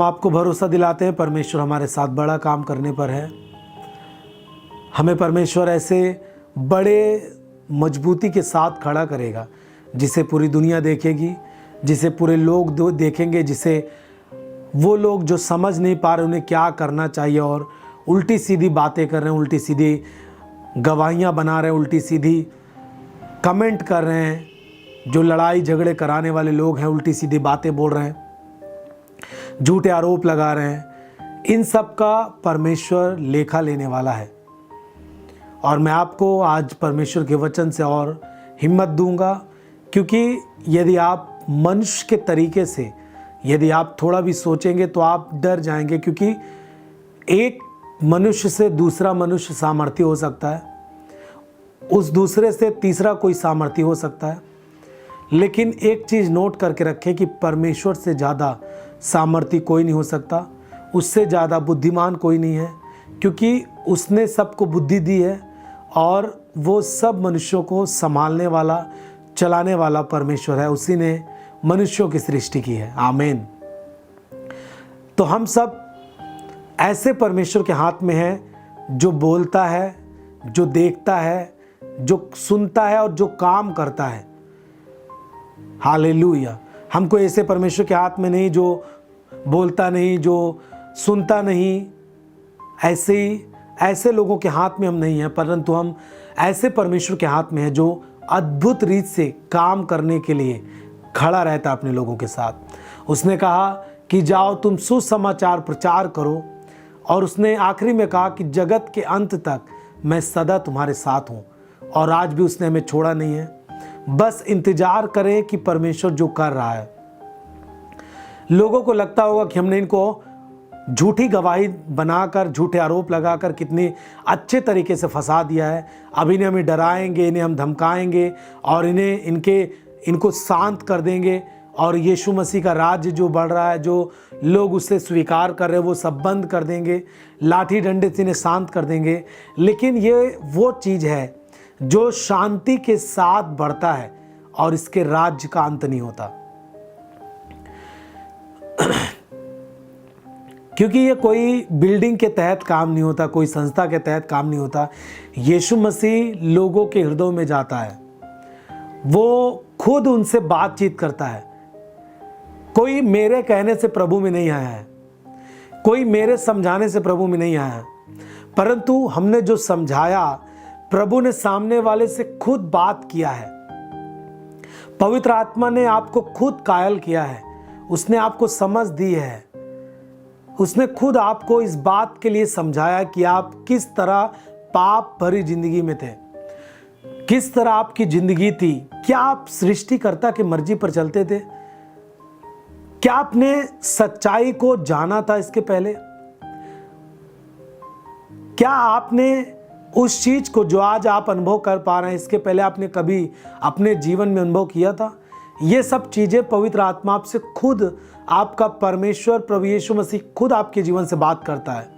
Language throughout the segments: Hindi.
आपको भरोसा दिलाते हैं परमेश्वर हमारे साथ बड़ा काम करने पर है। हमें परमेश्वर ऐसे बड़े मजबूती के साथ खड़ा करेगा जिसे पूरी दुनिया देखेगी, जिसे पूरे लोग देखेंगे, जिसे वो लोग जो समझ नहीं पा रहे उन्हें क्या करना चाहिए और उल्टी सीधी बातें कर रहे हैं, उल्टी सीधी गवाहियाँ बना रहे हैं, उल्टी सीधी कमेंट कर रहे हैं, जो लड़ाई झगड़े कराने वाले लोग हैं उल्टी सीधी बातें बोल रहे हैं, झूठे आरोप लगा रहे हैं, इन सब का परमेश्वर लेखा लेने वाला है। और मैं आपको आज परमेश्वर के वचन से और हिम्मत दूंगा, क्योंकि यदि आप मनुष्य के तरीके से यदि आप थोड़ा भी सोचेंगे तो आप डर जाएंगे, क्योंकि एक मनुष्य से दूसरा मनुष्य सामर्थ्य हो सकता है, उस दूसरे से तीसरा कोई सामर्थ्य हो सकता है, लेकिन एक चीज़ नोट करके रखें कि परमेश्वर से ज़्यादा सामर्थ्य कोई नहीं हो सकता, उससे ज़्यादा बुद्धिमान कोई नहीं है, क्योंकि उसने सबको बुद्धि दी है और वो सब मनुष्यों को संभालने वाला, चलाने वाला परमेश्वर है। उसी ने मनुष्यों की सृष्टि की है। आमीन। तो हम सब ऐसे परमेश्वर के हाथ में हैं जो बोलता है, जो देखता है, जो सुनता है और जो काम करता है। हालेलुया। हमको ऐसे परमेश्वर के हाथ में नहीं जो बोलता नहीं, जो सुनता नहीं, ऐसे लोगों के हाथ में हम नहीं हैं, परंतु हम ऐसे परमेश्वर के हाथ में हैं जो अद्भुत रीत से काम करने के लिए खड़ा रहता है अपने लोगों के साथ। उसने कहा कि जाओ तुम सुसमाचार प्रचार करो, और उसने आखिरी में कहा कि जगत के अंत तक मैं सदा तुम्हारे साथ हूँ। और आज भी उसने हमें छोड़ा नहीं है। बस इंतजार करें कि परमेश्वर जो कर रहा है। लोगों को लगता होगा कि हमने इनको झूठी गवाही बनाकर, झूठे आरोप लगाकर कितने अच्छे तरीके से फंसा दिया है। अब इन्हें हमें डराएंगे, इन्हें हम धमकाएंगे और इनको शांत कर देंगे, और यीशु मसीह का राज्य जो बढ़ रहा है, जो लोग उसे स्वीकार कर रहे हैं, वो सब बंद कर देंगे, लाठी डंडे से इन्हें शांत कर देंगे। लेकिन ये वो चीज़ है जो शांति के साथ बढ़ता है और इसके राज्य का अंत नहीं होता। क्योंकि ये कोई बिल्डिंग के तहत काम नहीं होता, कोई संस्था के तहत काम नहीं होता। यीशु मसीह लोगों के हृदयों में जाता है, वो खुद उनसे बातचीत करता है। कोई मेरे कहने से प्रभु में नहीं आया है, कोई मेरे समझाने से प्रभु में नहीं आया है, परंतु हमने जो समझाया, प्रभु ने सामने वाले से खुद बात किया है। पवित्र आत्मा ने आपको खुद कायल किया है, उसने आपको समझ दी है, उसने खुद आपको इस बात के लिए समझाया कि आप किस तरह पाप भरी जिंदगी में थे, किस तरह आपकी जिंदगी थी। क्या आप सृष्टिकर्ता की मर्जी पर चलते थे? क्या आपने सच्चाई को जाना था इसके पहले? क्या आपने उस चीज को जो आज आप अनुभव कर पा रहे हैं, इसके पहले आपने कभी अपने जीवन में अनुभव किया था? ये सब चीजें पवित्र आत्मा आपसे खुद, आपका परमेश्वर प्रभु यीशु मसीह खुद आपके जीवन से बात करता है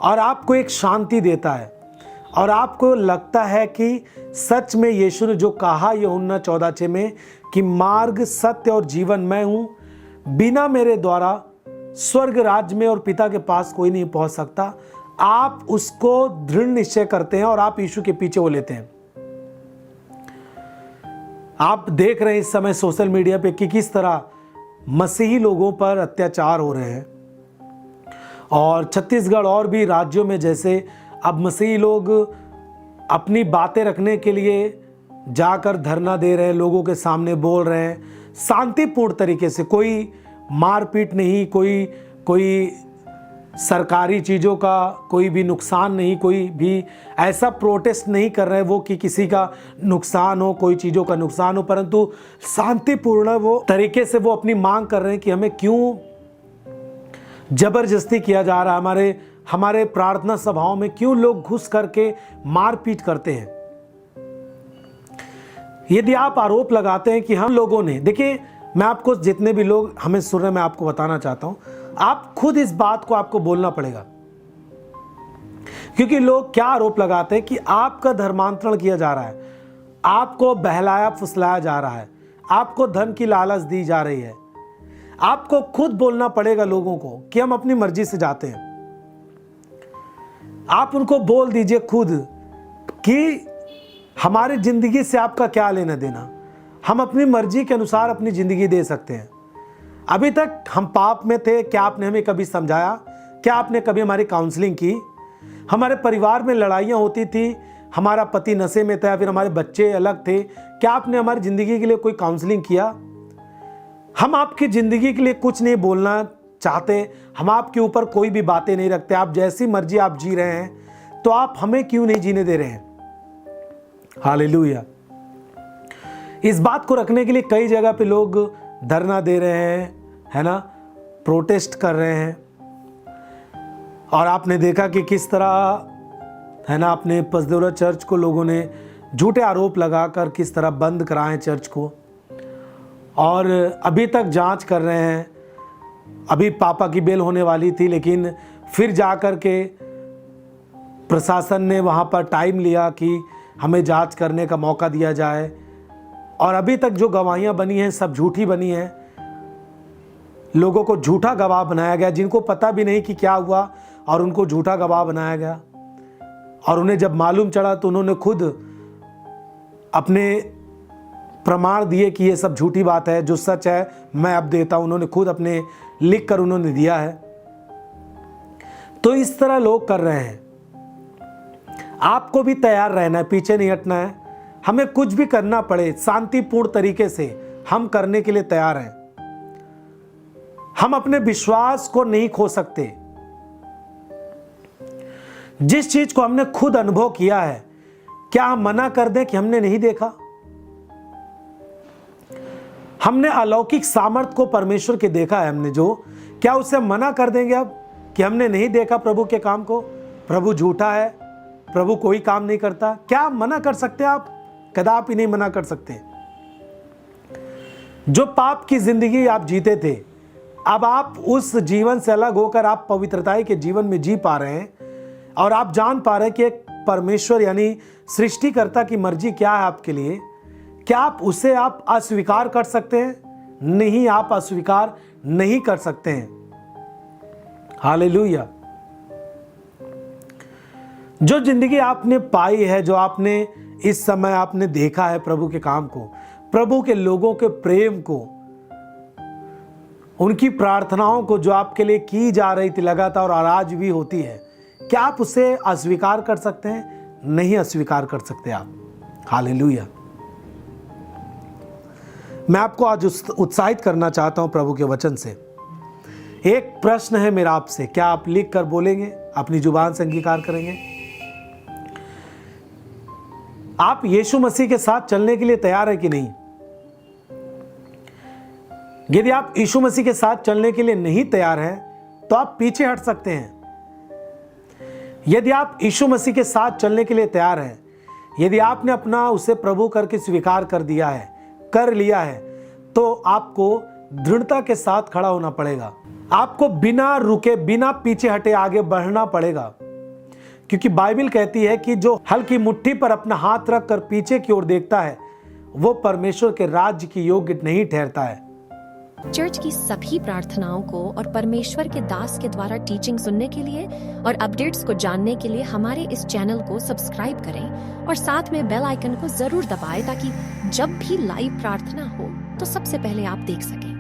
और आपको एक शांति देता है, और आपको लगता है कि सच में यीशु ने जो कहा यूहन्ना 14:6 में कि मार्ग, सत्य और जीवन मैं हूं, बिना मेरे द्वारा स्वर्ग राज्य में और पिता के पास कोई नहीं पहुंच सकता। आप उसको दृढ़ निश्चय करते हैं और आप यीशु के पीछे वो लेते हैं। आप देख रहे हैं इस समय सोशल मीडिया पे कि किस तरह मसीही लोगों पर अत्याचार हो रहे हैं, और छत्तीसगढ़ और भी राज्यों में जैसे अब मसीही लोग अपनी बातें रखने के लिए जाकर धरना दे रहे हैं, लोगों के सामने बोल रहे हैं शांतिपूर्ण तरीके से, कोई मारपीट नहीं, कोई सरकारी चीज़ों का कोई भी नुकसान नहीं, कोई भी ऐसा प्रोटेस्ट नहीं कर रहे हैं वो कि किसी का नुकसान हो, कोई चीज़ों का नुकसान हो, परंतु शांतिपूर्ण वो तरीके से वो अपनी मांग कर रहे हैं कि हमें क्यों जबरदस्ती किया जा रहा है, हमारे प्रार्थना सभाओं में क्यों लोग घुस करके मारपीट करते हैं। यदि आप आरोप लगाते हैं कि हम लोगों ने, देखिए मैं आपको, जितने भी लोग हमें सुन रहे हैं, मैं आपको बताना चाहता हूं, आप खुद इस बात को आपको बोलना पड़ेगा, क्योंकि लोग क्या आरोप लगाते हैं कि आपका धर्मांतरण किया जा रहा है, आपको बहलाया फुसलाया जा रहा है, आपको धन की लालच दी जा रही है, आपको खुद बोलना पड़ेगा लोगों को कि हम अपनी मर्जी से जाते हैं। आप उनको बोल दीजिए खुद कि हमारी जिंदगी से आपका क्या लेना देना, हम अपनी मर्जी के अनुसार अपनी जिंदगी दे सकते हैं। अभी तक हम पाप में थे, क्या आपने हमें कभी समझाया? क्या आपने कभी हमारी काउंसलिंग की? हमारे परिवार में लड़ाइयाँ होती थी, हमारा पति नशे में था या फिर हमारे बच्चे अलग थे, क्या आपने हमारी ज़िंदगी के लिए कोई काउंसलिंग किया? हम आपकी ज़िंदगी के लिए कुछ नहीं बोलना चाहते, हम आपके ऊपर कोई भी बातें नहीं रखते। आप जैसी मर्जी आप जी रहे हैं, तो आप हमें क्यों नहीं जीने दे रहे हैं? हालेलुया। इस बात को रखने के लिए कई जगह पे लोग धरना दे रहे हैं, है ना, प्रोटेस्ट कर रहे हैं। और आपने देखा कि किस तरह, है ना, अपने पसदौरा चर्च को लोगों ने झूठे आरोप लगाकर किस तरह बंद कराए चर्च को, और अभी तक जांच कर रहे हैं। अभी पापा की बेल होने वाली थी, लेकिन फिर जाकर के प्रशासन ने वहाँ पर टाइम लिया कि हमें जांच करने का मौका दिया जाए। और अभी तक जो गवाहियाँ बनी हैं सब झूठी बनी हैं। लोगों को झूठा गवाह बनाया गया, जिनको पता भी नहीं कि क्या हुआ, और उनको झूठा गवाह बनाया गया। और उन्हें जब मालूम चला तो उन्होंने खुद अपने प्रमाण दिए कि ये सब झूठी बात है, जो सच है मैं अब देता हूं। उन्होंने खुद अपने लिख कर उन्होंने दिया है। तो इस तरह लोग कर रहे हैं। आपको भी तैयार रहना है, पीछे नहीं हटना है। हमें कुछ भी करना पड़े शांतिपूर्ण तरीके से हम करने के लिए तैयार हैं। हम अपने विश्वास को नहीं खो सकते। जिस चीज को हमने खुद अनुभव किया है, क्या हम मना कर दें कि हमने नहीं देखा? हमने अलौकिक सामर्थ को परमेश्वर के देखा है हमने, जो क्या उसे मना कर देंगे अब कि हमने नहीं देखा प्रभु के काम को? प्रभु झूठा है, प्रभु कोई काम नहीं करता। क्या मना कर सकते आप? कदापि नहीं मना कर सकते। जो पाप की जिंदगी आप जीते थे, अब आप उस जीवन से अलग होकर आप पवित्रता के जीवन में जी पा रहे हैं, और आप जान पा रहे हैं कि एक परमेश्वर यानी सृष्टिकर्ता की मर्जी क्या है आपके लिए। क्या आप उसे आप अस्वीकार कर सकते हैं? नहीं, आप अस्वीकार नहीं कर सकते हैं। हालेलुया। जो जिंदगी आपने पाई है, जो आपने इस समय आपने देखा है प्रभु के काम को, प्रभु के लोगों के प्रेम को, उनकी प्रार्थनाओं को जो आपके लिए की जा रही थी लगातार और आज भी होती है, क्या आप उसे अस्वीकार कर सकते हैं? नहीं अस्वीकार कर सकते आप। हालेलुया। मैं आपको आज उत्साहित करना चाहता हूं प्रभु के वचन से। एक प्रश्न है मेरा आपसे, क्या आप लिख कर बोलेंगे, अपनी जुबान से अंगीकार करेंगे? आप यीशु मसीह के साथ चलने के लिए तैयार है कि नहीं? यदि आप यीशु मसीह के साथ चलने के लिए नहीं तैयार हैं, तो आप पीछे हट सकते हैं। यदि आप यीशु मसीह के साथ चलने के लिए तैयार हैं, यदि आपने अपना उसे प्रभु करके स्वीकार कर दिया है, कर लिया है, तो आपको दृढ़ता के साथ खड़ा होना पड़ेगा। आपको बिना रुके, बिना पीछे हटे आगे बढ़ना पड़ेगा, क्योंकि बाइबल कहती है कि जो हल्की मुट्ठी पर अपना हाथ रख कर पीछे की ओर देखता है, वो परमेश्वर के राज्य की योग्य नहीं ठहरता है। चर्च की सभी प्रार्थनाओं को और परमेश्वर के दास के द्वारा टीचिंग सुनने के लिए और अपडेट्स को जानने के लिए हमारे इस चैनल को सब्सक्राइब करें और साथ में बेल आइकन को जरूर दबाएं, ताकि जब भी लाइव प्रार्थना हो तो सबसे पहले आप देख सकें।